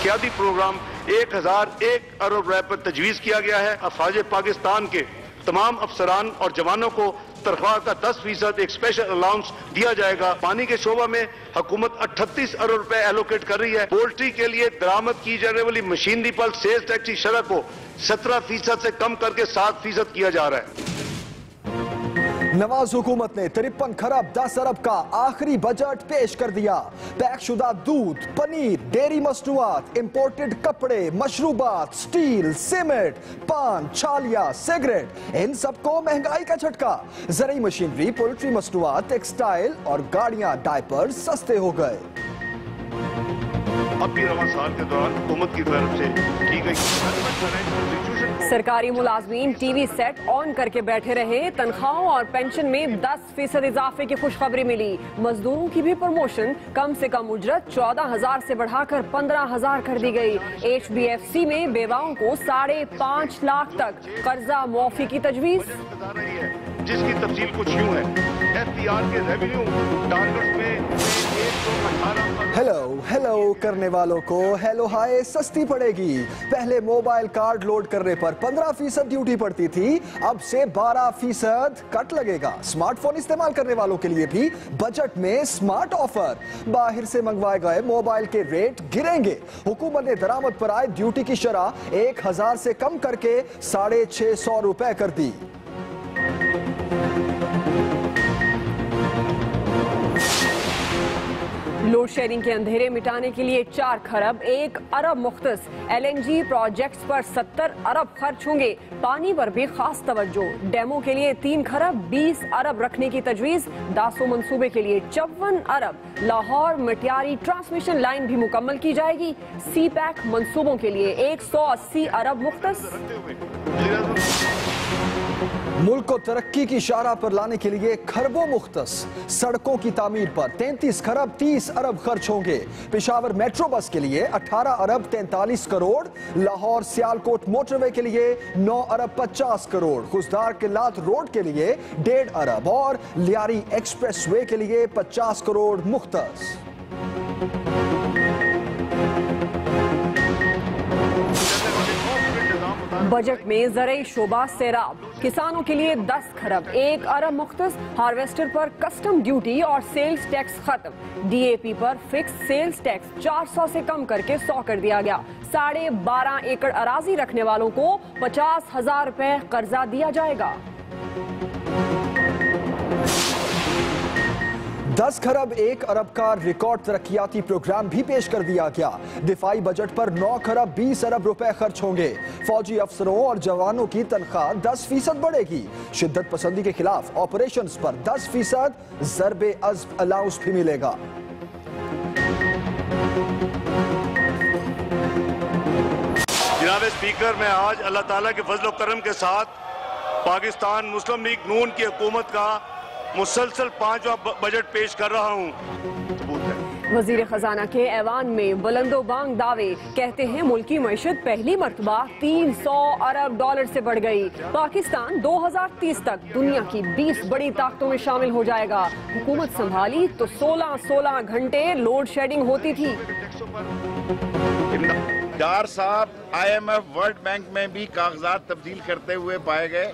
तरक्याती programme 1001 अरब रुपए पर तजवीज़ किया गया है। अफवाज पाकिस्तान के तमाम अफसरान और जवानों को तनख्वाह का 10% एक स्पेशल अलाउंस दिया जाएगा। पानी के शोबा में हुकूमत 38 अरब रुपए एलोकेट कर रही है। पोल्ट्री के लिए दरामद की जाने वाली मशीनरी पर सेल्स टैक्स की शरह को 17% से कम करके 7% किया जा रहा है। नवाज हुकूमत ने 53 खरब 10 अरब का आखिरी बजट पेश कर दिया। पैकशुदा दूध, पनीर, डेयरी मसनूआत, इंपोर्टेड कपड़े, मशरूबात, स्टील, सीमेंट, पान, छालिया, सिगरेट, इन सबको महंगाई का झटका। ज़रूरी मशीनरी, पोल्ट्री मसनूआत, टेक्सटाइल और गाड़ियां, डायपर सस्ते हो गए। अब भी रवां साल के दौरान हुकूमत की तरफ से की गई सरकारी मुलाजमीन टीवी सेट ऑन करके बैठे रहे। तनख्वाहों और पेंशन में 10% इजाफे की खुशखबरी मिली। मजदूरों की भी प्रमोशन, कम से कम उजरत 14,000 से बढ़ाकर 15,000 कर दी गई। HBFC में बेवाओं को 5.5 लाख तक कर्जा मुआफी की तजवीज, जिसकी तफसील कुछ यूं है। FPR के रेवेन्यू टारगेट्स में 118 हेलो करने वालों को हेलो हाय सस्ती पड़ेगी। पहले मोबाइल कार्ड लोड करने पर 15% ड्यूटी पड़ती थी, अब से 12% कट लगेगा। स्मार्टफोन इस्तेमाल करने वालों के लिए भी बजट में स्मार्ट ऑफर। बाहर से मंगवाए गए मोबाइल के रेट गिरेंगे। हुकूमत ने दरामद पर आए ड्यूटी की शरह 1000 से कम करके 650 रुपए कर दी। लोड शेडिंग के अंधेरे मिटाने के लिए 4 खरब 1 अरब मुख्तस। LNG प्रोजेक्ट्स पर 70 अरब खर्च होंगे। पानी पर भी खास तवज्जो। डेमो के लिए 3 खरब 20 अरब रखने की तजवीज। दासो मंसूबे के लिए 54 अरब। लाहौर मटियारी ट्रांसमिशन लाइन भी मुकम्मल की जाएगी। CPEC मंसूबों के लिए 180 अरब मुख्तस। मुल्क को तरक्की की शारा पर लाने के लिए खरबों मुख्तस। सड़कों की तामीर पर 33 खरब 30 अरब खर्च होंगे। पेशावर मेट्रो बस के लिए 18 अरब 43 करोड़। लाहौर सियालकोट मोटरवे के लिए 9 अरब 50 करोड़। खुजदार किल्लात रोड के लिए 1.5 अरब और लियारी एक्सप्रेस वे के लिए 50 करोड़ मुख्तस। बजट में ज़राई शोबा सैराब। किसानों के लिए 10 खरब 1 अरब मुख्तस। हार्वेस्टर पर कस्टम ड्यूटी और सेल्स टैक्स खत्म। DAP पर फिक्स सेल्स टैक्स 400 से कम करके 100 कर दिया गया। 12.5 एकड़ अराजी रखने वालों को 50,000 रुपए कर्जा दिया जाएगा। 10 खरब 1 अरब का रिकॉर्ड तरक्याती प्रोग्राम भी पेश कर दिया गया। दिफाई बजट पर 9 खरब 20 अरब रुपए खर्च होंगे। फौजी अफसरों और जवानों की तनख्वाह 10% बढ़ेगी। शिद्दत पसंदी के खिलाफ ऑपरेशंस पर 10% ज़रबे अज़्ब अलाउंस भी मिलेगा। जनाब स्पीकर, मैं आज अल्लाह ताला के फजल व करम के साथ पाकिस्तान मुस्लिम लीग नून की हुकूमत का मुसलसल 5वां बजट पेश कर रहा हूँ। वजीर खजाना के ऐवान में बुलंदो बांग दावे कहते हैं मुल्क की मईशत पहली मर्तबा 300 अरब डॉलर से बढ़ गई। पाकिस्तान 2030 तक दुनिया की 20 बड़ी ताकतों में शामिल हो जाएगा। हुकूमत संभाली तो 16 घंटे लोड शेडिंग होती थी। डार साहब IMF वर्ल्ड बैंक में भी कागजात तब्दील करते हुए पाए गए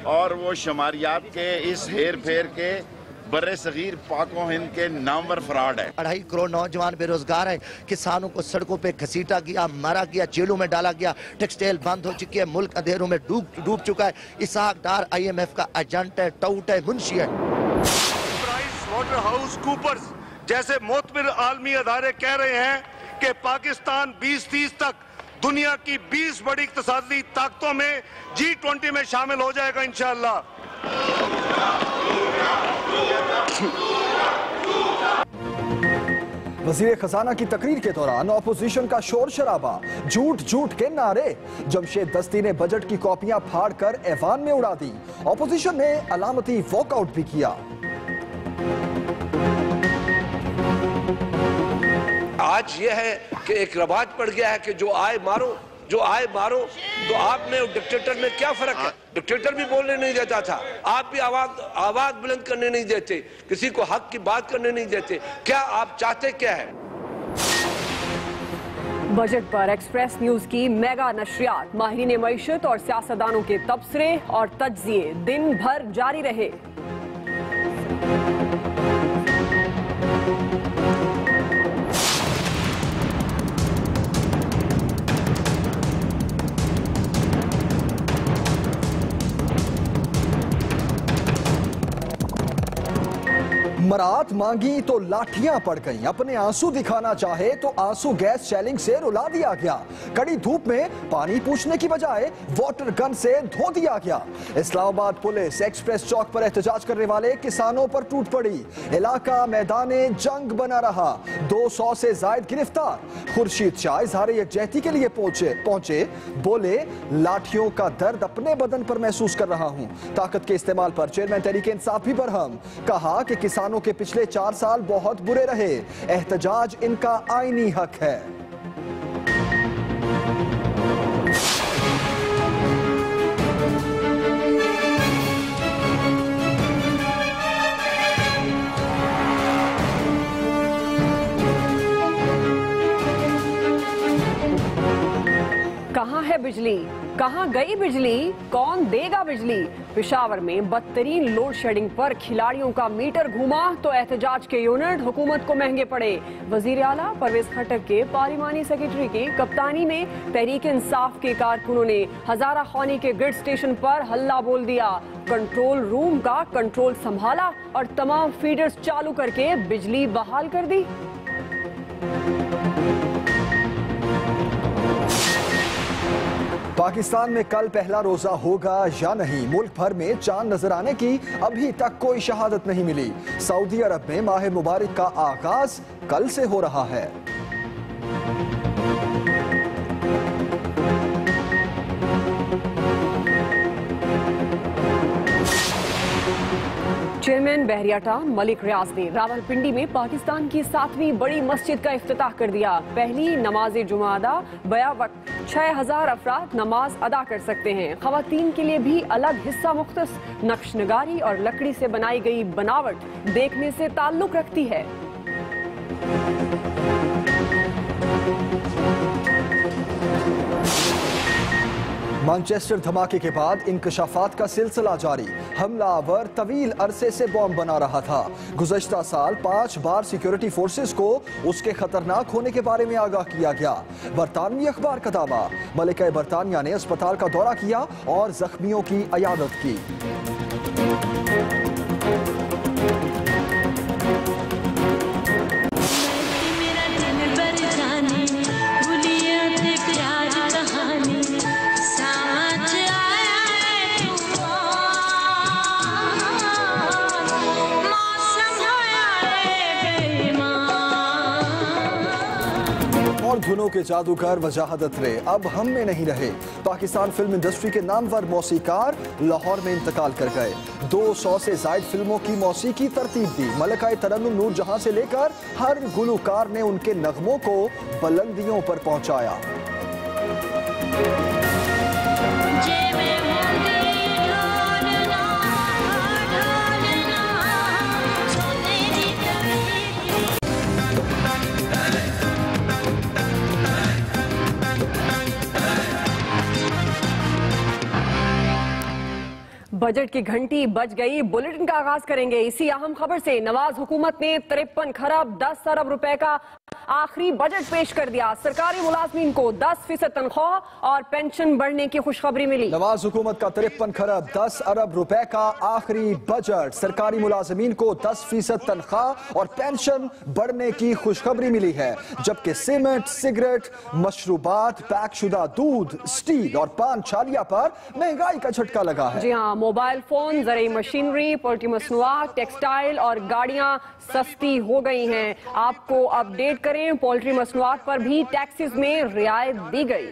और वो शुमारियात के इस हेर फेर के बर्रे सगीर पाको हिंद के नामवर फ्रॉड है। 2.5 करोड़ नौजवान बेरोजगार हैं। किसानों को सड़कों पे घसीटा गया, मारा गया, जेलों में डाला गया। टेक्सटाइल बंद हो चुकी है, मुल्क अंधेरों में डूब चुका है। इसहाक डार IMF का एजेंट है, टाउट है, मुंशी है। प्राइस वाटर हाउस कूपर्स जैसे मोतबर आलमी अदारे कह रहे हैं कि पाकिस्तान 2030 तक दुनिया की 20 बड़ी इक्तिसादी ताकतों में G20 में शामिल हो जाएगा इंशाअल्लाह। वज़ीर खजाना की तकरीर के दौरान ऑपोजिशन का शोर शराबा, झूठ के नारे। जमशेद दस्ती ने बजट की कॉपियां फाड़कर ऐवान में उड़ा दी। ऑपोजिशन ने अलामती वॉकआउट भी किया। आज यह है कि एक रवाज पड़ गया है कि जो आए मारो। तो आपने डिक्टेटर में क्या फर्क है? डिक्टेटर भी बोलने नहीं देता था, आप भी आवाज बुलंद करने नहीं देते, किसी को हक की बात करने नहीं देते। क्या आप चाहते क्या है? बजट पर एक्सप्रेस न्यूज की मेगा नशरियात, माहिरीन मईशत और सियासतदानों के तबसरे और तज्जिए दिन भर जारी रहे। मरात मांगी तो लाठियां पड़ गईं। अपने आंसू दिखाना चाहे तो आंसू गैस शेलिंग से रुला दिया गया। कड़ी धूप में पानी पूछने की बजाय वाटर गन से धो दिया गया। इस्लामाबाद पुलिस एक्सप्रेस चौक पर एहतजाज करने वाले किसानों पर टूट पड़ी। इलाका मैदाने जंग बना रहा। 200 से जायद गिरफ्तार। खुर्शीद शाह इजहार यकजहती के लिए पहुंचे। बोले, लाठियों का दर्द अपने बदन पर महसूस कर रहा हूं। ताकत के इस्तेमाल पर चेयरमैन तहरीक इंसाफ भी बरहम। कहा कि किसानों के पिछले 4 साल बहुत बुरे रहे। एहतजाज इनका आईनी हक है। कहां है बिजली, कहां गई बिजली, कौन देगा बिजली। पेशावर में बदतरीन लोड शेडिंग पर खिलाड़ियों का मीटर घूमा तो एहतजाज के यूनिट हुकूमत को महंगे पड़े। वजीर आला परवेज खट्टक के पार्लिमानी सेक्रेटरी की कप्तानी में तहरीक इंसाफ के कारकुनों ने हजारा खानी के ग्रिड स्टेशन पर हल्ला बोल दिया। कंट्रोल रूम का कंट्रोल संभाला और तमाम फीडर्स चालू करके बिजली बहाल कर दी। पाकिस्तान में कल पहला रोजा होगा या नहीं, मुल्क भर में चांद नजर आने की अभी तक कोई शहादत नहीं मिली। सऊदी अरब में माह मुबारक का आगाज कल से हो रहा है। चेयरमैन बहरियाटा मलिक रियाज ने रावलपिंडी में पाकिस्तान की 7वीं बड़ी मस्जिद का इफ्तिताह कर दिया। पहली नमाज जुमा अदा बया वक्त 6000 अफराद नमाज अदा कर सकते हैं। खवातीन के लिए भी अलग हिस्सा मुख्तस नक्शनगारी और लकड़ी से बनाई गई बनावट देखने से ताल्लुक रखती है। मैनचेस्टर धमाके के बाद इंकशाफात का सिलसिला जारी। हमलावर तवील अरसे से बॉम्ब बना रहा था। गुज़श्ता साल 5 बार सिक्योरिटी फोर्सेस को उसके खतरनाक होने के बारे में आगाह किया गया। बरतानवी अखबार का दावा, मलिका बरतानिया ने अस्पताल का दौरा किया और जख्मियों की अयादत की। और धुनों के जादूगर वजाहत अतरे अब हम में नहीं रहे। पाकिस्तान फिल्म इंडस्ट्री के नामवर मौसीकार लाहौर में इंतकाल कर गए। 200 से जायद फिल्मों की मौसीकी तरतीब दी। मलकाए तरन्नुम नूर जहां से लेकर हर गुलकार ने उनके नगमों को बुलंदियों पर पहुंचाया। बजट की घंटी बज गई। बुलेटिन का आगाज करेंगे इसी अहम खबर से। नवाज हुकूमत ने 53 खरब 10 अरब रुपए का आखिरी बजट पेश कर दिया। सरकारी मुलाजमीन को 10% तनख्वाह और पेंशन बढ़ने की खुशखबरी मिली। नवाज हुकूमत का 53 खरब 10 अरब रुपए का आखिरी बजट। सरकारी मुलाजमीन को 10% तनख्वाह और पेंशन बढ़ने की खुशखबरी मिली है। जबकि सीमेंट, सिगरेट, मशरूबात, पैकशुदा दूध, स्टील और पान छालिया पर महंगाई का झटका लगा है। जी हाँ, मोबाइल फोन, ज़रूरी मशीनरी, पोल्ट्री मसनूआत, टेक्सटाइल और गाड़ियां सस्ती हो गई हैं। आपको अपडेट करें, पोल्ट्री मसनूआत पर भी टैक्सेस में रियायत दी गई।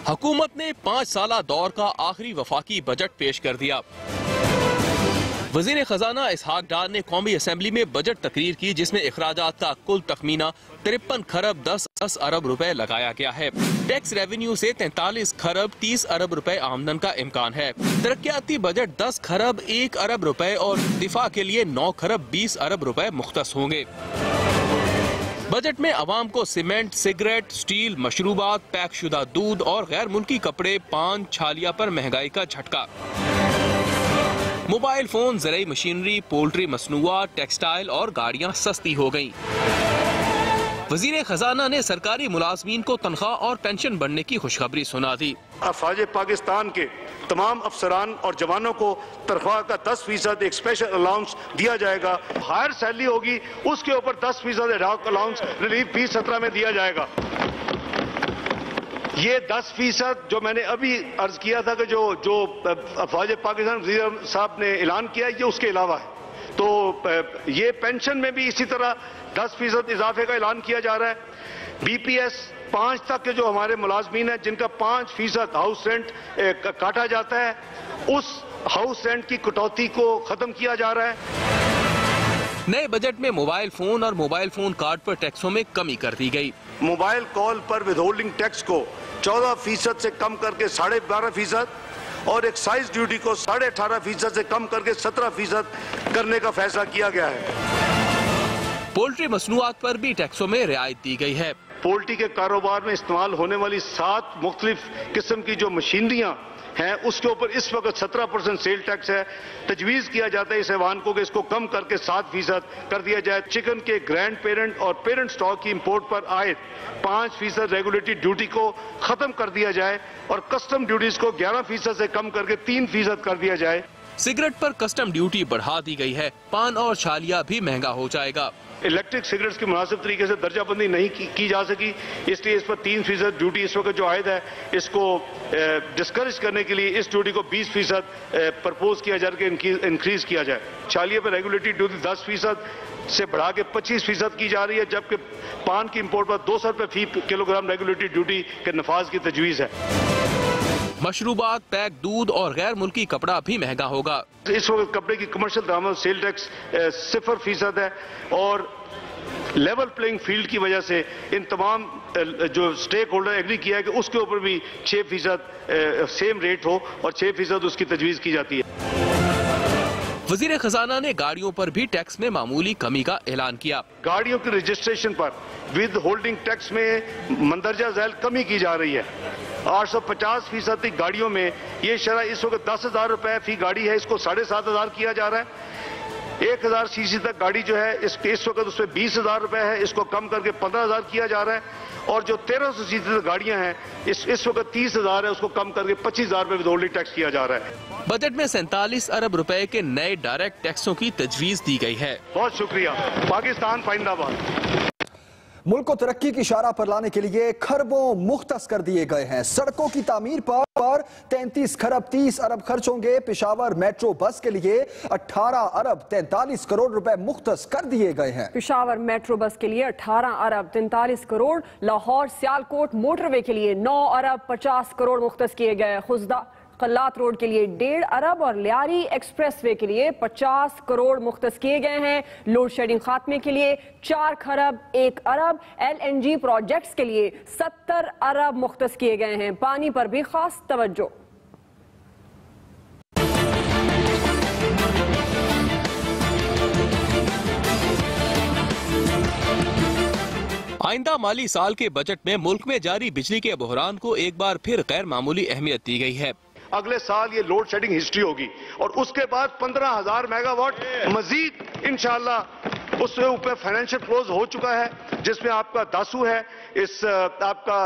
हुकूमत ने 5 साला दौर का आखिरी वफाकी बजट पेश कर दिया। वजीर खजाना इसहाक डार ने कौमी असम्बली में बजट तकरीर की, जिसमें अखराजात का कुल तखमीना 53 खरब 10 अरब रुपए लगाया गया है। टैक्स रेवेन्यू से 43 खरब 30 अरब रुपए आमदन का इम्कान है। तरक्याती बजट 10 खरब 1 अरब रुपए और दिफा के लिए 9 खरब 20 अरब रुपए मुख्तस होंगे। बजट में अवाम को सीमेंट, सिगरेट, स्टील, मशरूबात, पैक शुदा दूध और गैर मुल्की कपड़े, पान, छालिया पर महंगाई का झटका। मोबाइल फोन, ज़राई मशीनरी, पोल्ट्री मसनूआत, टेक्सटाइल और गाड़ियां सस्ती हो गईं। वजीर खजाना ने सरकारी मुलाजमीन को तनख्वाह और पेंशन बढ़ने की खुशखबरी सुना दी। अफवाज पाकिस्तान के तमाम अफसरान और जवानों को तनख्वाह का 10% एक स्पेशल अलाउंस दिया जाएगा। हायर सैलरी होगी उसके ऊपर 10% एडहॉक अलाउंस रिलीफ फीस 17 में दिया जाएगा। ये 10% जो मैंने अभी अर्ज किया था कि जो अफवाज पाकिस्तान वज़ीर साहब ने ऐलान किया, ये उसके अलावा है। तो ये पेंशन में भी इसी तरह 10% इजाफे का ऐलान किया जा रहा है। BPS 5 तक के जो हमारे मुलाजमीन हैं जिनका 5% हाउस रेंट काटा जाता है, उस हाउस रेंट की कटौती को खत्म किया जा रहा है। नए बजट में मोबाइल फोन और मोबाइल फोन कार्ड पर टैक्सों में कमी कर दी गई। मोबाइल कॉल पर विदहोल्डिंग टैक्स को 14% से कम करके 12.5% और एक्साइज ड्यूटी को 18.5% से कम करके 17% करने का फैसला किया गया है। पोल्ट्री मसनूआत पर भी टैक्सों में रियायत दी गई है। पोल्ट्री के कारोबार में इस्तेमाल होने वाली 7 मुख्तलिफ किस्म की जो मशीनरियां हैं, उसके ऊपर इस वक्त 17% सेल टैक्स है। तजवीज़ किया जाता है इस ऐवान को कि इसको कम करके 7% कर दिया जाए। चिकन के ग्रैंड पेरेंट और पेरेंट स्टॉक की इंपोर्ट पर आए 5% रेगुलेटरी ड्यूटी को खत्म कर दिया जाए और कस्टम ड्यूटीज को 11% से कम करके 3% कर दिया जाए। सिगरेट पर कस्टम ड्यूटी बढ़ा दी गई है। पान और छालिया भी महंगा हो जाएगा। इलेक्ट्रिक सिगरेट्स की मुनासिब तरीके से दर्जाबंदी नहीं की जा सकी, इसलिए इस पर 3% ड्यूटी इस वक्त जो आयद है, इसको डिस्करेज करने के लिए इस ड्यूटी को 20% प्रपोज किया जा रहा है, इंक्रीज किया जाए। छालिया पर रेगुलेटरी ड्यूटी 10% से बढ़ा के 25% की जा रही है, जबकि पान की इंपोर्ट पर 200 रुपये फी किलोग्राम रेगुलेटरी ड्यूटी के नफाज की तजवीज़ है। मशरूबात, पैक दूध और गैर मुल्की कपड़ा भी महंगा होगा। इस वक्त कपड़े की कमर्शियल दरामद सेल टैक्स 0% है और लेवल प्लेइंग फील्ड की वजह से इन तमाम जो स्टेक होल्डर एग्री किया है कि उसके ऊपर भी 6% सेम रेट हो और 6% उसकी तजवीज़ की जाती है। वजीर खजाना ने गाड़ियों पर भी टैक्स में मामूली कमी का ऐलान किया। गाड़ियों की रजिस्ट्रेशन पर विद होल्डिंग टैक्स में मंदरजा झैल कमी की जा रही है। 850% की गाड़ियों में ये शरह इस वक्त 10,000 रुपए फी गाड़ी है, इसको 7,500 किया जा रहा है। 1000 सीसी तक गाड़ी जो है इस वक्त उस पर 20,000 रुपए है, इसको कम करके 15,000 किया जा रहा है। और जो 1300 सीसी तक गाड़ियां हैं इस वक्त 30,000 है, उसको कम करके 25,000 रुपए विदहोल्डिंग टैक्स किया जा रहा है। बजट में 47 अरब रुपए के नए डायरेक्ट टैक्सों की तजवीज दी गई है। बहुत शुक्रिया। पाकिस्तान जिंदाबाद। मुल्क को तरक्की की इशारा पर लाने के लिए खरबों मुख्तस कर दिए गए हैं। सड़कों की तामीर पर 33 खरब 30 अरब खर्च होंगे। पेशावर मेट्रो बस के लिए 18 अरब 43 करोड़ रुपए मुख्तस कर दिए गए हैं। पेशावर मेट्रो बस के लिए 18 अरब 43 करोड़, लाहौर सियालकोट मोटरवे के लिए 9 अरब 50 करोड़ मुख्तस किए गए। खुजदा कल्लात रोड के लिए 1.5 अरब और लियारी एक्सप्रेसवे के लिए 50 करोड़ मुख्तस किए गए हैं। लोड शेडिंग खात्मे के लिए 4 खरब 1 अरब, LNG प्रोजेक्ट्स के लिए 70 अरब मुख्तस किए गए हैं। पानी पर भी खास तवज्जो। आइंदा माली साल के बजट में मुल्क में जारी बिजली के बहरान को एक बार फिर गैर मामूली अहमियत दी गई है। अगले साल ये लोड शेडिंग हिस्ट्री होगी और उसके बाद 15,000 मेगावाट मजीद इंशाअल्लाह उससे ऊपर फाइनेंशियल क्लोज हो चुका है, जिसमें आपका दासू है, इस आपका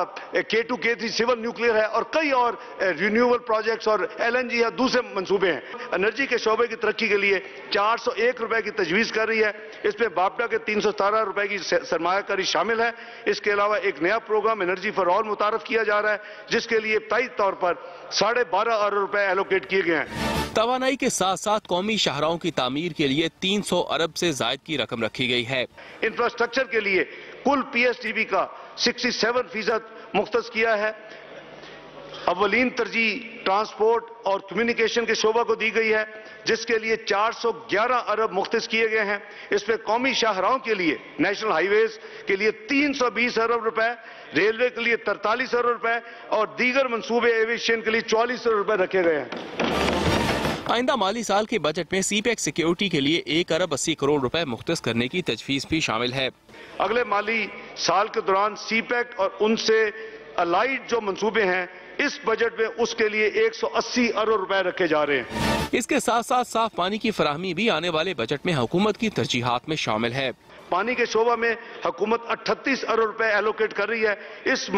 K2 K3 सिविल न्यूक्लियर है और कई और रिन्यूएबल प्रोजेक्ट्स और LNG या दूसरे मंसूबे हैं। एनर्जी के शोबे की तरक्की के लिए 401 रुपए की तजवीज कर रही है। इसमें बापटा के 317 रुपए की सरमायाकारी शामिल है। इसके अलावा एक नया प्रोग्राम एनर्जी फॉर ऑल मुतारफ किया जा रहा है, जिसके लिए तय तौर पर 12.5 अरब रुपए एलोकेट किए गए हैं। तवानाई के साथ साथ कौमी शाहराहों की तामीर के लिए 300 अरब से जायद की रकम रखी गई है। इंफ्रास्ट्रक्चर के लिए कुल PSTB का 67% मुख्तस किया है। अव्वलीन तरजीह ट्रांसपोर्ट और कम्युनिकेशन के शोबा को दी गई है, जिसके लिए 411 अरब मुख्तस किए गए हैं। इसमें कौमी शाहराहों के लिए, नेशनल हाईवेज के लिए 320 अरब रुपए, रेलवे के लिए 43 अरब रुपए और दीगर मंसूबे एविएशन के लिए 44 अरब रुपए रखे गए हैं। आइंदा माली साल के बजट में सीपैक सिक्योरिटी के लिए 1 अरब 80 करोड़ रुपए मुख्तस करने की तजवीज़ भी शामिल है। अगले माली साल के दौरान सीपैक और उनसे अलाइड जो मंसूबे हैं, इस बजट में उसके लिए 180 अरब रुपए रखे जा रहे हैं। इसके साथ साथ साफ पानी की फराहमी भी आने वाले बजट में हुकूमत की तरजीहात में शामिल है। पानी के शोबा में हुकूमत 38 अरब रुपए एलोकेट कर रही है। इस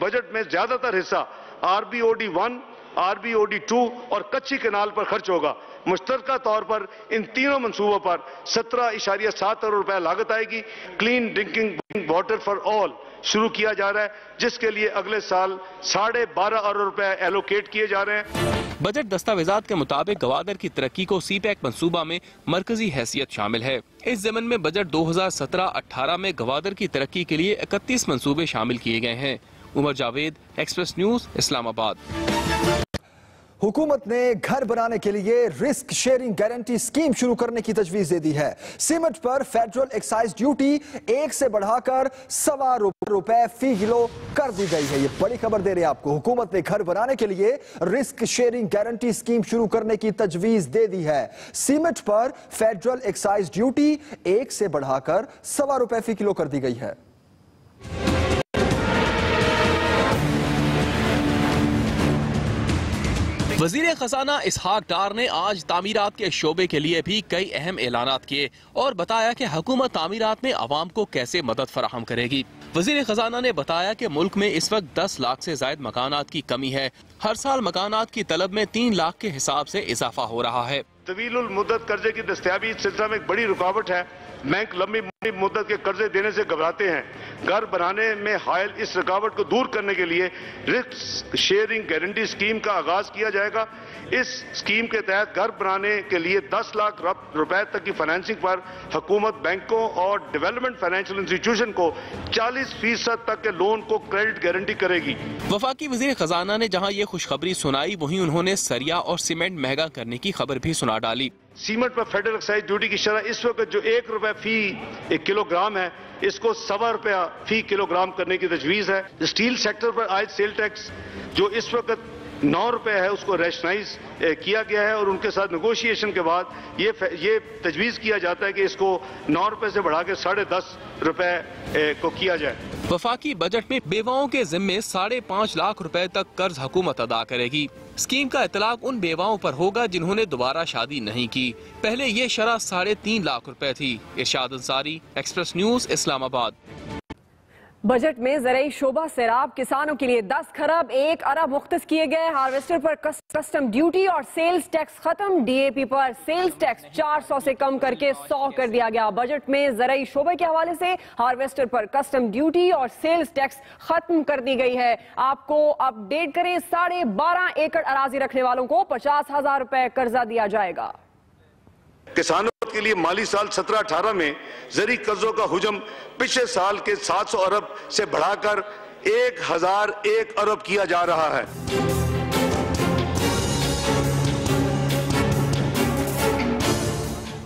बजट में ज्यादातर हिस्सा RBOD 1, RBOD 2 और कच्ची कैनाल पर खर्च होगा। मुश्तरका तौर पर इन तीनों मंसूबों पर 17.7 अरब रुपए लागत आएगी। Clean drinking water for all शुरू किया जा रहा है, जिसके लिए अगले साल 12.5 अरब रुपए एलोकेट किए जा रहे हैं। बजट दस्तावेजात के मुताबिक गवादर की तरक्की को सीपैक मंसूबा में मरकजी हैसियत शामिल है। इस ज़मन में बजट 2017-18 में गवादर की तरक्की के लिए 31 मंसूबे शामिल किए गए हैं। Umar Javed, express news, Islamabad. हुकूमत ने घर बनाने के लिए रिस्क शेयरिंग गारंटी स्कीम शुरू करने की तजवीज दे दी है। सीमेंट पर फेडरल एक्साइज ड्यूटी 1 से बढ़ाकर ₹1.25 फी किलो कर दी गई है। ये बड़ी खबर दे रहे हैं आपको। हुकूमत ने घर बनाने के लिए रिस्क शेयरिंग गारंटी स्कीम शुरू करने की तजवीज दे दी है। सीमेंट पर फेडरल एक्साइज ड्यूटी 1 से बढ़ाकर ₹1.25 फी किलो कर दी गई है। वजीर खजाना इसहाक डार ने आज तामीरात के शोबे के लिए भी कई अहम ऐलानात किए और बताया कि हुकूमत तामीरात में आवाम को कैसे मदद फराहम करेगी। वजीर खजाना ने बताया कि मुल्क में इस वक्त 10 लाख से ज्यादा मकानात की कमी है। हर साल मकानात की तलब में 3 लाख के हिसाब से इजाफा हो रहा है। तवीलुल मुद्दत कर्जे की दस्तयाबी इस सिलसिले में एक बड़ी रुकावट है। बैंक लंबी मुद्दत के कर्जे देने से घबराते हैं। घर बनाने में हायल इस रुकावट को दूर करने के लिए रिस्क शेयरिंग गारंटी स्कीम का आगाज किया जाएगा। इस स्कीम के तहत घर बनाने के लिए 10 लाख रुपए तक की फाइनेंसिंग पर हुकूमत बैंकों और डेवलपमेंट फाइनेंशियल इंस्टीट्यूशन को 40% तक के लोन को क्रेडिट गारंटी करेगी। वफाकी वजीर खजाना ने जहां ये खुशखबरी सुनाई, वहीं उन्होंने सरिया और सीमेंट महंगा करने की खबर भी सुना डाली। सीमेंट पर फेडरल एक्साइज ड्यूटी की शरह इस वक्त जो ₹1 फी 1 किलोग्राम है, इसको ₹1.25 फी किलोग्राम करने की तजवीज है। स्टील सेक्टर पर आयद सेल टैक्स जो इस वक्त ₹9 है, उसको रेशनाइज किया गया है और उनके साथ नेगोशिएशन के बाद ये तजवीज किया जाता है कि इसको ₹9 से बढ़ा के ₹10.5 को किया जाए। वफाकी बजट में बेवाओं के जिम्मे 5.5 लाख रुपए तक कर्ज हुकूमत अदा करेगी। स्कीम का इतलाक उन बेवाओं पर होगा जिन्होंने दोबारा शादी नहीं की। पहले ये शरह 3.5 लाख रुपए थी। Irshad Ansari, Express news, Islamabad. Budget में ज़राई शोबा सैराब किसानों के लिए 10 खरब 1 अरब मुख्तस किए गए। हार्वेस्टर पर कस्टम ड्यूटी और सेल्स टैक्स खत्म। DAP पर सेल्स टैक्स 400 से कम करके 100 कर दिया गया। बजट में ज़राई शोबे के हवाले से हार्वेस्टर पर कस्टम ड्यूटी और सेल्स टैक्स खत्म कर दी गई है। आपको अपडेट करें, 12.5 एकड़ अराजी रखने वालों को 50,000 रुपए कर्जा दिया जाएगा। किसानों के लिए माली साल 17-18 में ज़री कर्जों का हुजम पिछले साल के 700 अरब से बढ़ाकर 1001 अरब किया जा रहा है।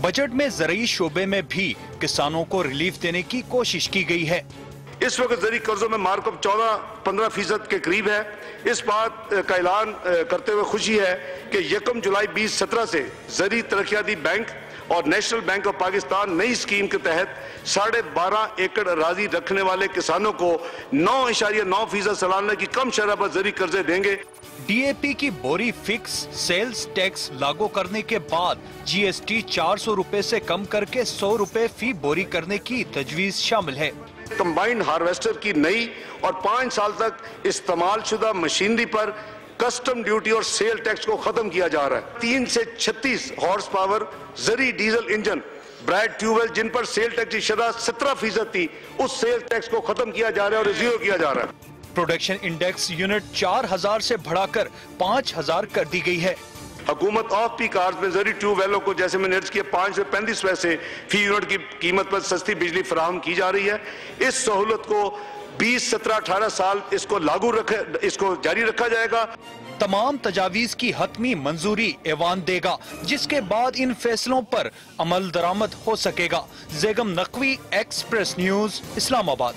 बजट में ज़रूरी शोबे में भी किसानों को रिलीफ देने की कोशिश की गई है। इस वक्त ज़री कर्जों में मार्कअप 14-15% के करीब है। इस बात का ऐलान करते हुए खुशी है कि 1 जुलाई 2017 से ज़री तरक्याती बैंक और नेशनल बैंक ऑफ पाकिस्तान नई स्कीम के तहत 12.5 एकड़ अराजी रखने वाले किसानों को 9.9% सालाना की कम शरह पर ज़री कर्जे देंगे। DAP की बोरी फिक्स सेल्स टैक्स लागू करने के बाद GST 400 रुपए से कम करके 100 रुपए फी बोरी करने की तजवीज शामिल है। कंबाइंड हार्वेस्टर की नई और 5 साल तक इस्तेमाल शुदा मशीनरी पर कस्टम ड्यूटी और सेल टैक्स को खत्म किया जा रहा है। 3 से 36 हॉर्स पावर ज़री डीजल इंजन ब्रैड ट्यूबवेल जिन पर सेल टैक्स की शरह 17% थी, उस सेल टैक्स को खत्म किया जा रहा है और जीरो किया जा रहा है। प्रोडक्शन इंडेक्स यूनिट 4000 से बढ़ाकर 5000 कर दी गई है। हुकूमत ऑफ पीक आवर्स में ज़री ट्यूबवेलों को जैसे मैंने अर्ज किया 5 से 35 पैसे फी यूनिट की कीमत पर सस्ती बिजली फराहम की जा रही है। इस सहूलत को 20, 17, 18 साल इसको जारी रखा जाएगा। तमाम तजावीज की हतमी मंजूरी ऐवान देगा, जिसके बाद इन फैसलों पर अमल दरामद हो सकेगा। ज़ेगम नकवी, एक्सप्रेस न्यूज, इस्लामाबाद।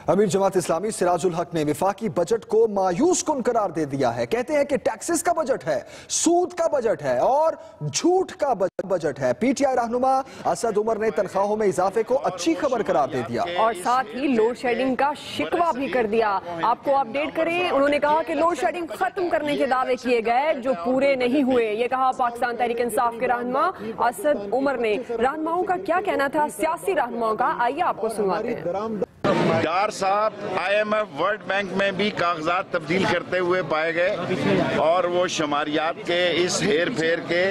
अमीर जमात इस्लामी सिराजुल हक ने विफाकी बजट को मायूस कुन करार दे दिया है। कहते हैं कि टैक्सेस का बजट है, सूद का बजट है और झूठ का बजट है। पीटीआई रहनुमा असद उमर ने तनख्वाहों में इजाफे को अच्छी खबर करार दे दिया और साथ ही लोड शेडिंग का शिकवा भी कर दिया। आपको अपडेट करें, उन्होंने कहा कि लोड शेडिंग खत्म करने के दावे किए गए जो पूरे नहीं हुए। ये कहा पाकिस्तान तहरीक इंसाफ के रहनुमा असद उमर ने। रहनुमाओं का क्या कहना था, सियासी रहनुमाओं का, आइए आपको सुनवाते हैं। डार साहब IMF वर्ल्ड बैंक में भी कागजात तब्दील करते हुए पाए गए और वो शुमारियात के इस हेर फेर के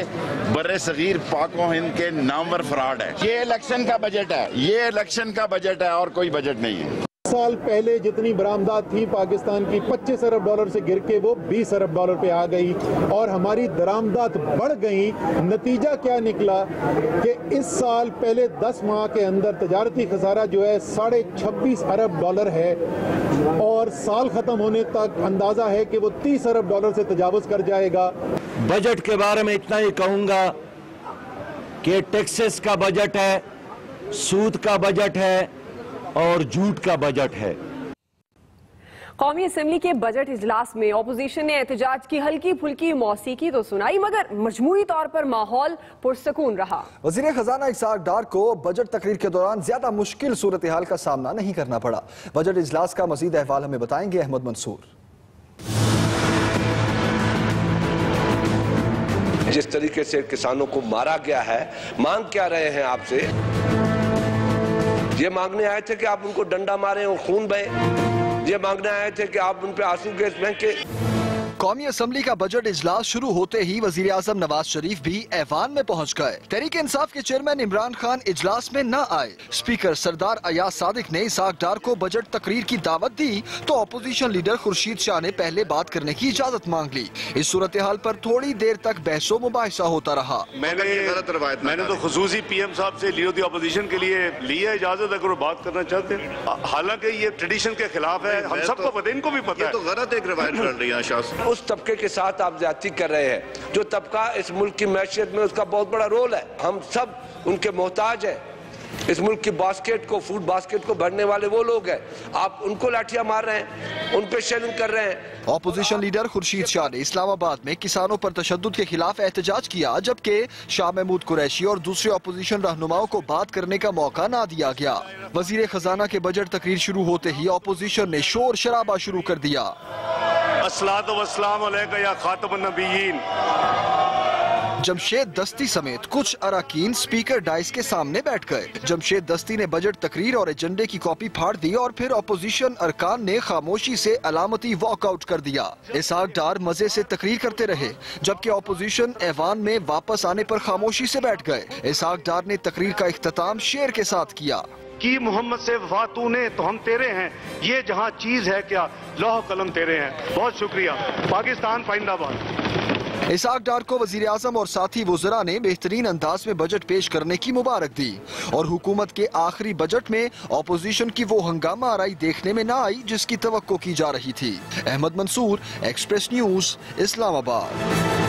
बर्रे सगीर पाको हिंद के नामवर फ्रॉड है। ये इलेक्शन का बजट है, ये इलेक्शन का बजट है और कोई बजट नहीं है। साल पहले जितनी बरामदात थी पाकिस्तान की 25 अरब डॉलर से गिर के वो 20 अरब डॉलर पे आ गई और हमारी दरामदात बढ़ गई। नतीजा क्या निकला कि इस साल पहले 10 माह के अंदर तजारती खसारा जो है 26.5 अरब डॉलर है और साल खत्म होने तक अंदाजा है कि वो 30 अरब डॉलर से तजावुज कर जाएगा। बजट के बारे में इतना ही कहूंगा कि टैक्सेस का बजट है, सूद का बजट है और झूठ का बजट है। कौमी असेंबली के बजट इजलास में अपोजिशन ने एहतजाज की हल्की फुल्की मौसीकी तो सुनाई, मगर मजमूई तौर पर माहौल पुरसकून रहा। वजीर खजाना इसहाक डार को बजट तकरीर के दौरान ज्यादा मुश्किल सूरत हाल का सामना नहीं करना पड़ा। बजट इजलास का मजीद अहवाल हमें बताएंगे अहमद मंसूर। जिस तरीके से किसानों को मारा गया है, मांग क्या रहे हैं आपसे? ये मांगने आए थे कि आप उनको डंडा मारें और खून बहे। ये मांगने आए थे कि आप उन पे आंसू गैस फेंके। कौमी असेंबली का बजट इजलास शुरू होते ही वजीर आजम नवाज शरीफ भी ऐवान में पहुंच गए। तहरीक इंसाफ के चेयरमैन इमरान खान इजलास में न आए। स्पीकर सरदार अयाज सादिक ने इसहाक डार को बजट तकरीर की दावत दी तो अपोजिशन लीडर खुर्शीद शाह ने पहले बात करने की इजाजत मांग ली। इस सूरत हाल पर थोड़ी देर तक बहसो मुबाहिसा होता रहा। मैंने तो खुसूसी PM साहब से लीडर अपोजिशन के लिए लिया इजाजत, अगर वो बात करना चाहते हैं। हालांकि ये ट्रेडिशन के खिलाफ है, हम सबको पता है, इनको भी पता है। तो गलत एक रवायत चल रही है। उस तबके के साथ आप ज्यादती कर रहे हैं जो तबका इस मुल्क की मैशियत में उसका बहुत बड़ा रोल है। हम सब उनके मोहताज हैं। इस मुल्क की बास्केट को, फूड बास्केट को भरने वाले वो लोग हैं। आप उनको लाठियां मार रहे हैं, उन पे शेलिंग कर रहे हैं। ऑपोजिशन लीडर खुर्शीद शाह ने इस्लामाबाद में किसानों पर तशद्दुद के खिलाफ एहतजाज किया, जबकि शाह महमूद कुरैशी और दूसरे ऑपोजिशन रहनुमाओं को बात करने का मौका ना दिया गया। वजीर खजाना के बजट तकरीर शुरू होते ही ऑपोजिशन ने शोर शराबा शुरू कर दिया। अस्सलातु वस्सलाम अलैका या खातमुन नबिय्यीन। जमशेद दस्ती समेत कुछ अरकान स्पीकर डाइस के सामने बैठ गए। जमशेद दस्ती ने बजट तकरीर और एजेंडे की कॉपी फाड़ दी और फिर अपोजिशन अरकान ने खामोशी से अलामती वॉकआउट कर दिया। इसहाक डार मजे से तकरीर करते रहे, जबकि अपोजिशन ऐवान में वापस आने पर खामोशी से बैठ गए। इसहाक डार ने तकरीर का इख्तिताम शेर के साथ किया कि मोहम्मद से वफा तूने तो हम तेरे हैं, ये जहां चीज है क्या लौह कलम तेरे हैं। बहुत शुक्रिया। पाकिस्तान फाइंदाबाद। इसहाक डार को वजीर आजम और साथी वुज़रा ने बेहतरीन अंदाज में बजट पेश करने की मुबारक दी और हुकूमत के आखिरी बजट में अपोजिशन की वो हंगामा आराई देखने में न आई जिसकी तवक्को की जा रही थी। Ahmed Mansoor, express news, Islamabad.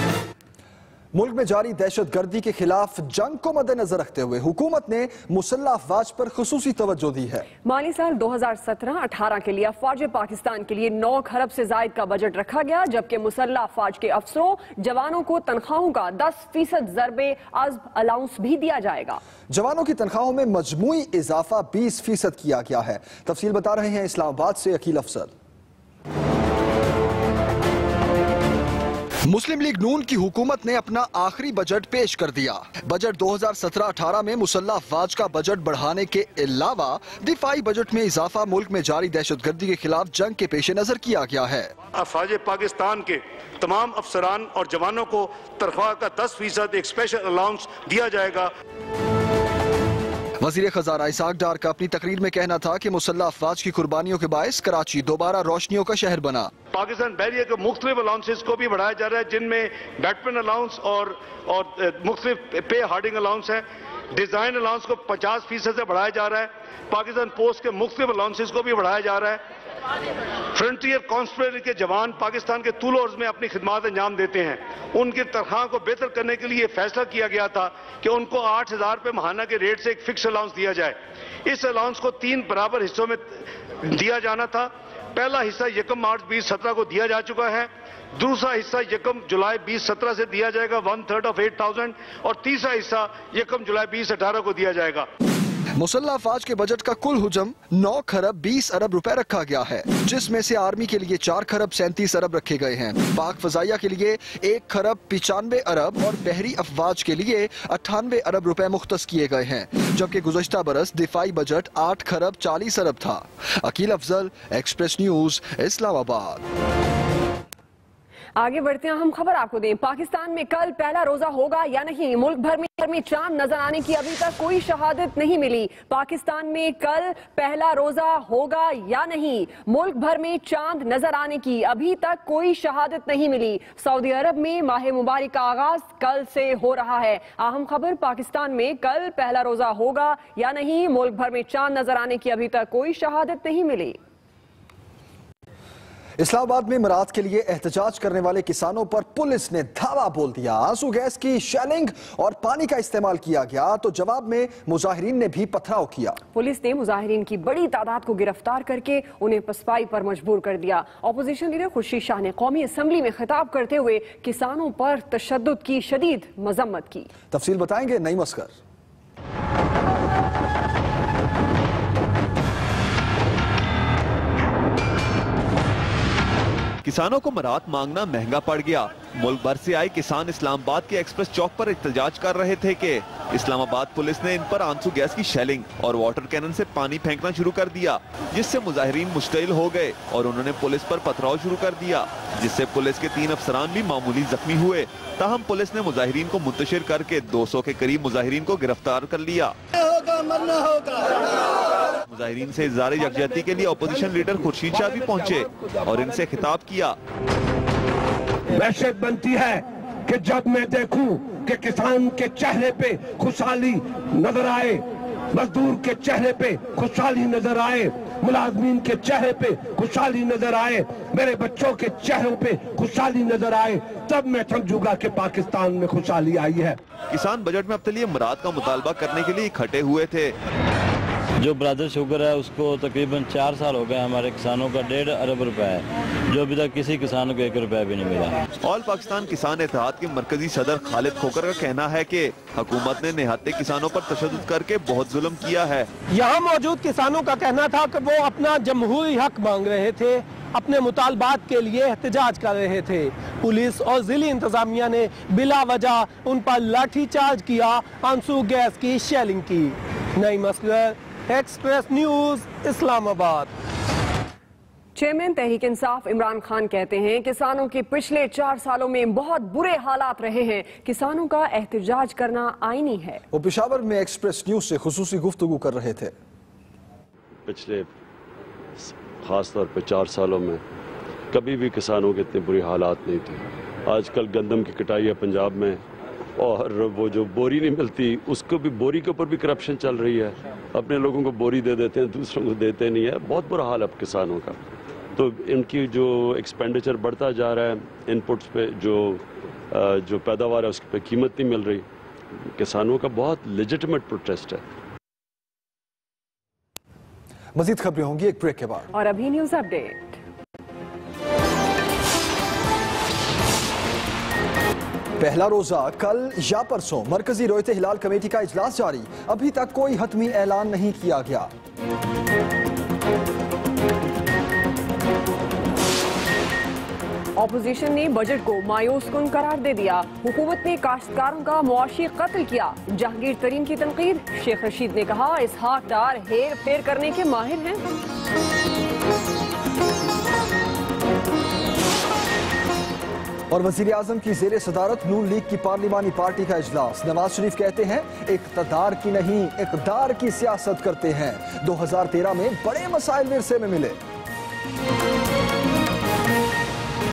मुल्क में जारी दहशत गर्दी के खिलाफ जंग को मद्देनजर रखते हुए हुकूमत ने मुसल्लह अफवाज पर खुसूसी तवज्जो दी है। माली साल 2017-18 के लिए अफवाज पाकिस्तान के लिए 9 खरब से जायद का बजट रखा गया, जबकि मुसल्लह अफवाज के अफसरों जवानों को तनख्वाहों का 10% ज़रबे अज़्ब अलाउंस भी दिया जाएगा। जवानों की तनख्वाहों में मजमूई इजाफा 20% किया गया है। तफसील बता रहे हैं इस्लामाबाद से अकील अफसर। मुस्लिम लीग नून की हुकूमत ने अपना आखिरी बजट पेश कर दिया। बजट 2017-18 में मुसल्लह अफवाज का बजट बढ़ाने के अलावा दिफाई बजट में इजाफा मुल्क में जारी दहशतगर्दी के खिलाफ जंग के पेश नजर किया गया है। अफवाज पाकिस्तान के तमाम अफसरान और जवानों को तनख्वाह का 10% एक स्पेशल अलाउंस दिया जाएगा। वजीर खजाना इसहाक डार का अपनी तकरीर में कहना था कि मुसल्लह अफवाज की कुर्बानियों के बायस कराची दोबारा रोशनियों का शहर बना। पाकिस्तान बैरियर के मुख्तलिफ अलाउंसेस को भी बढ़ाया जा रहा है, जिनमें बैटमैन अलाउंस और मुख्तलिफ पे हार्डिंग अलाउंस है। डिजाइन अलाउंस को 50% से बढ़ाया जा रहा है। पाकिस्तान पोस्ट के मुख्तलिफ अलाउंसेस को भी बढ़ाया जा रहा है। फ्रंटियर कॉन्स्पिरेसी के जवान पाकिस्तान के तूल अर्ज में अपनी खिदमत अंजाम देते हैं। उनकी तनख्वाह को बेहतर करने के लिए फैसला किया गया था कि उनको 8,000 रुपये माहाना के रेट से एक फिक्स अलाउंस दिया जाए। इस अलाउंस को 3 बराबर हिस्सों में दिया जाना था। पहला हिस्सा 1 मार्च 2017 को दिया जा चुका है, दूसरा हिस्सा 1 जुलाई 2017 से दिया जाएगा 1/3 of 8,000 और तीसरा हिस्सा 1 जुलाई 2018 को दिया जाएगा। मुसल्लह अफवाज के बजट का कुल हुजम 9 खरब 20 अरब रुपए रखा गया है, जिसमें से आर्मी के लिए 4 खरब 37 अरब रखे गए हैं, पाक फजाइया के लिए 1 खरब 95 अरब और बहरी अफवाज के लिए 98 अरब रुपए मुख्तस किए गए हैं, जबकि गुज़श्ता बरस दिफाई बजट 8 खरब 40 अरब था। Aqeel Afzal, express news, Islamabad. आगे बढ़ते हैं, हम खबर आपको दें। पाकिस्तान में कल पहला रोजा होगा या नहीं? मुल्क भर में चांद नजर आने की अभी तक कोई शहादत नहीं मिली। पाकिस्तान में कल पहला रोजा होगा या नहीं? मुल्क भर में चांद नजर आने की अभी तक कोई शहादत नहीं मिली। सऊदी अरब में माह मुबारक का आगाज कल से हो रहा है। अहम खबर, पाकिस्तान में कल पहला रोजा होगा या नहीं? मुल्क भर में चांद नजर आने की अभी तक कोई शहादत नहीं मिली। इस्लामाबाद में मराद के लिए एहतजाज करने वाले किसानों पर पुलिस ने धावा बोल दिया। आंसू गैस की शेलिंग और पानी का इस्तेमाल किया गया, तो जवाब में मुजाहिरीन ने भी पथराव किया। पुलिस ने मुजाहिरीन की बड़ी तादाद को गिरफ्तार करके उन्हें पसपाई पर मजबूर कर दिया। अपोजिशन लीडर खुर्शीद शाह ने कौमी असम्बली में खिताब करते हुए किसानों पर तशद्दुद की शदीद मजम्मत की। तफसील बताएंगे नईम असगर। किसानों को मराद मांगना महंगा पड़ गया। मुल्क भर से आए किसान इस्लामाबाद के एक्सप्रेस चौक पर एहतजाज कर रहे थे कि इस्लामाबाद पुलिस ने इन पर आंसू गैस की शेलिंग और वाटर कैनन से पानी फेंकना शुरू कर दिया, जिससे मुजाहिरीन मुश्तिल हो गए और उन्होंने पुलिस पर पथराव शुरू कर दिया, जिससे पुलिस के 3 अफसरान भी मामूली जख्मी हुए। ताहम पुलिस ने मुजाहिरीन को मुंतशिर करके 200 के करीब मुजाहिरीन को गिरफ्तार कर लिया। मुजाहिरीन से इज़हार यकजहती के लिए अपोजिशन लीडर खुर्शीद शाह भी पहुंचे और इनसे खिताब किया। वहशत बनती है कि जब मैं देखूं कि किसान के चेहरे पे खुशहाली नजर आए, मजदूर के चेहरे पे खुशहाली नजर आए, मुलाजमीन के चेहरे पे खुशहाली नजर आए, मेरे बच्चों के चेहरों पे खुशहाली नजर आए, तब मैं समझूंगा कि पाकिस्तान में खुशहाली आई है। किसान बजट में अब तक मराद का मुतालबा करने के लिए इकट्ठे हुए थे। जो ब्रदर शुगर है उसको तकरीबन 4 साल हो गए, हमारे किसानों का 1.5 अरब रुपए है, जो अभी तक किसी किसान को 1 रुपया भी नहीं मिला। ऑल पाकिस्तान किसान इत्तेहाद के मरकजी सदर खालिद खोकर का कहना है कि हुकूमत ने निहत्ते किसानों पर तशद्दुद करके बहुत जुल्म किया है। यहाँ मौजूद किसानों का कहना था कि वो अपना जमहूरी हक मांग रहे थे, अपने मुतालबात के लिए एहतजाज कर रहे थे। पुलिस और जिली इंतजामिया ने बिला वजह उन पर लाठीचार्ज किया, आंसू गैस की शेलिंग की। Naeem Asghar, Express news, Islamabad. Chairman Tehreek Insaf Imran Khan कहते हैं किसानों के पिछले 4 सालों में बहुत बुरे हालात रहे हैं, किसानों का एहतजाज करना आईनी है। वो पेशावर में एक्सप्रेस न्यूज से खुसूसी गुफ्तगू कर रहे थे। पिछले खास तौर पर 4 सालों में कभी भी किसानों के इतने बुरे हालात नहीं थे। आजकल गंदम की कटाई है पंजाब में, और वो जो बोरी नहीं मिलती उसको भी, बोरी के ऊपर भी करप्शन चल रही है। अपने लोगों को बोरी दे देते हैं, दूसरों को देते नहीं है। बहुत बुरा हाल है अब किसानों का। तो इनकी जो एक्सपेंडिचर बढ़ता जा रहा है, इनपुट्स पे जो पैदावार है उसके पे कीमत नहीं मिल रही। किसानों का बहुत लेजिटिमेट प्रोटेस्ट है। मजीद खबरें होंगी एक ब्रेक के बाद। और अभी न्यूज अपडेट। पहला रोजा कल या परसों, मरकजी रोयते हिलाल कमेटी का इजलास जारी, अभी तक कोई हतमी ऐलान नहीं किया गया। ऑपोजिशन ने बजट को मायूस कुन करार दे दिया। हुकूमत ने काश्तकारों का मुआशी कत्ल किया। जहांगीर तरीन की तनकीद। शेख रशीद ने कहा इसहाक डार हेर फेर करने के माहिर हैं। और वजीर आजम की जेर सदारत नून लीग की पार्लिमानी पार्टी का इजलास। नवाज शरीफ कहते हैं इक़्तिदार की नहीं इक़्तिदार की सियासत करते हैं। 2013 में बड़े मसाइल विरसे में मिले।